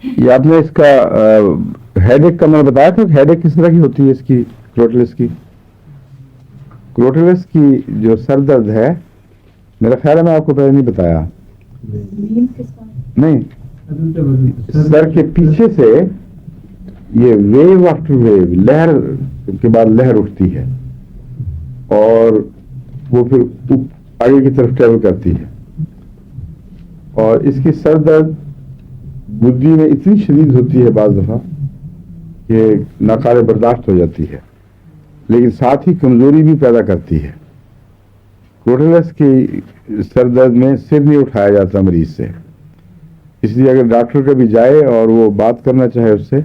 یہ آپ نے اس کا ہیڈ ایک کا میں نے بتایا تھا کہ ہیڈ ایک کس طرح کی ہوتی ہے اس کی کروٹلس کی. کروٹلس کی جو سر درد ہے میرا خیال ہے میں آپ کو پہلے نہیں بتایا. نہیں, سر کے پیچھے سے یہ ویو آفٹر ویو, لہر کے بعد لہر اٹھتی ہے اور وہ پھر آگے کی طرف ٹریول کرتی ہے. اور اس کی سر درد بدھی میں اتنی شدید ہوتی ہے بعض دفعہ کہ ناقابل برداشت ہو جاتی ہے, لیکن ساتھ ہی کمزوری بھی پیدا کرتی ہے. کروٹلس کی سر درد میں سر نہیں اٹھایا جاتا مریض سے, اس لیے اگر ڈاکٹر کبھی جائے اور وہ بات کرنا چاہے اس سے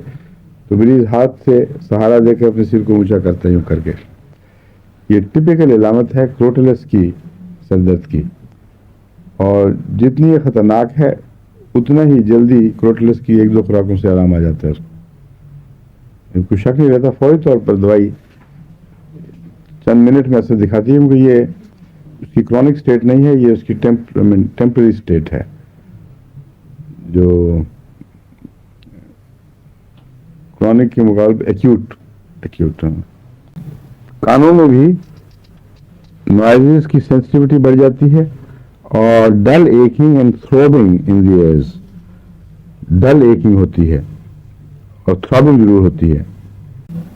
تو مریض ہاتھ سے سہارا دے کے اپنے سر کو اونچا کرتا ہے یوں کر کے. یہ ٹپیکل علامت ہے کروٹلس کی سر درد کی, اور جتنی یہ خطرناک ہے اتنا ہی جلدی کروٹلس کی ایک دو خوراکوں سے آرام آ جاتا ہے اس کو. کوئی شک نہیں رہتا, فوری طور پر دوائی چند منٹ میں اثر دکھاتی ہے, کیونکہ یہ اس کی کرونک سٹیٹ نہیں ہے, یہ اس کی ٹیمپرری سٹیٹ ہے جو کرونک کے مقابلے ایکیوٹ. کانوں میں بھی نوائزز کی سینسٹیوٹی بڑھ جاتی ہے اور ڈل ایکنگ اینڈ تھروبنگ ان دی ایئرز, ڈل ایکنگ ہوتی ہے اور تھروبنگ ضرور ہوتی ہے.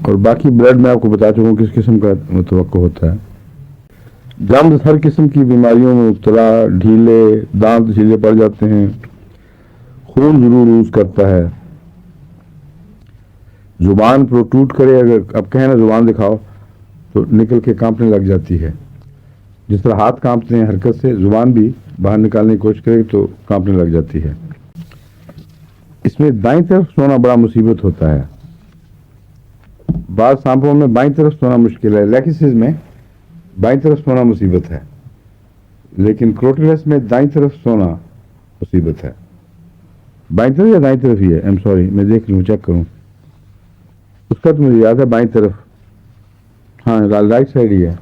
اور باقی بلڈ میں آپ کو بتا چکا ہوں کس قسم کا متوقع ہوتا ہے. جلد ہر قسم کی بیماریوں میں مبتلا, ڈھیلے دانت ڈھیلے پڑ جاتے ہیں, خون ضرور یوز کرتا ہے, زبان پروٹوٹ کرے, اگر اب کہیں نا زبان دکھاؤ تو نکل کے کانپنے لگ جاتی ہے. جس طرح ہاتھ کانپتے ہیں حرکت سے, زبان بھی باہر نکالنے کی کوشش کرے تو کانپنے لگ جاتی ہے. اس میں دائیں طرف سونا بڑا مصیبت ہوتا ہے. بعض سانپوں میں بائیں طرف سونا مشکل ہے, لیکسز میں بائیں طرف سونا مصیبت ہے, لیکن کروٹلس میں دائیں طرف سونا مصیبت ہے. بائیں طرف یا دائیں طرف ہی ہے؟ ایم سوری, میں دیکھ لوں, چیک کروں. اس کا تو مجھے یاد ہے بائیں طرف, ہاں رائٹ سائڈ ہی ہے.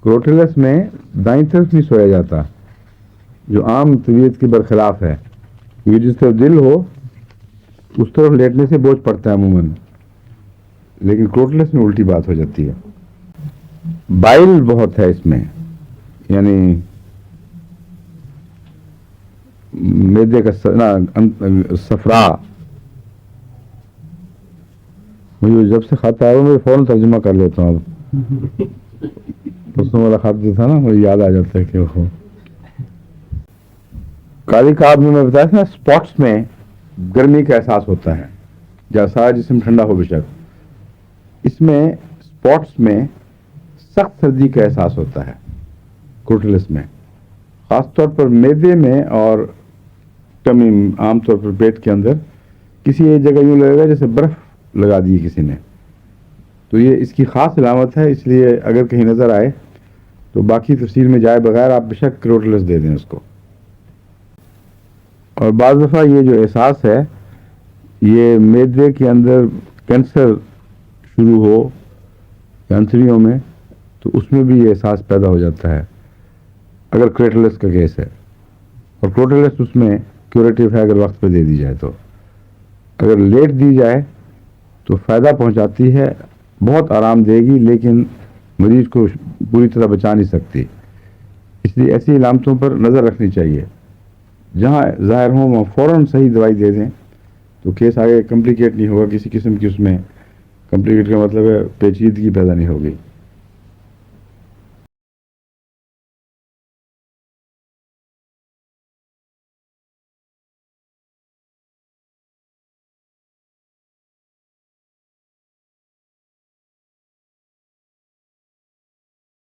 کروٹلس میں دائیں طرف نہیں سویا جاتا, جو عام طبیعت کے برخلاف ہے, کیونکہ جس طرف دل ہو اس طرف لیٹنے سے بوجھ پڑتا ہے عموماً, لیکن کروٹلس میں الٹی بات ہو جاتی ہے. بائل بہت ہے اس میں, یعنی میدے کا صفرا, مجھے جب سے خط آیا میں فوراً ترجمہ کر لیتا ہوں. پرسوں والا خط جو تھا نا مجھے یاد آ جاتا ہے کہ وہ کالی کاب میں بتایا تھا نا, اسپاٹس میں گرمی کا احساس ہوتا ہے, جہاں سارا جسم ٹھنڈا ہو بے شک, اس میں اسپاٹس میں سخت سردی کا احساس ہوتا ہے کروٹلس میں, خاص طور پر معدے میں اور ٹمی, عام طور پر پیٹ کے اندر کسی ایک جگہ یوں لگے گا جیسے برف لگا دی کسی نے. تو یہ اس کی خاص علامت ہے, اس لیے اگر کہیں نظر آئے تو باقی تفصیل میں جائے بغیر آپ بے شک کروٹلس دے دیں اس کو. اور بعض دفعہ یہ جو احساس ہے یہ معدے کے اندر کینسر شروع ہو انتڑیوں میں تو اس میں بھی یہ احساس پیدا ہو جاتا ہے اگر کروٹلس کا کیس ہے, اور کروٹلس اس میں کیوریٹو ہے اگر وقت پہ دے دی جائے تو. اگر لیٹ دی جائے تو فائدہ پہنچاتی ہے, بہت آرام دے گی, لیکن مریض کو پوری طرح بچا نہیں سکتی. اس لیے ایسی علامتوں پر نظر رکھنی چاہیے, جہاں ظاہر ہوں وہاں فوراً صحیح دوائی دے دیں تو کیس آگے کمپلیکیٹ نہیں ہوگا, کسی قسم کی اس میں کمپلیکیٹ کا مطلب ہے پیچیدگی پیدا نہیں ہوگی.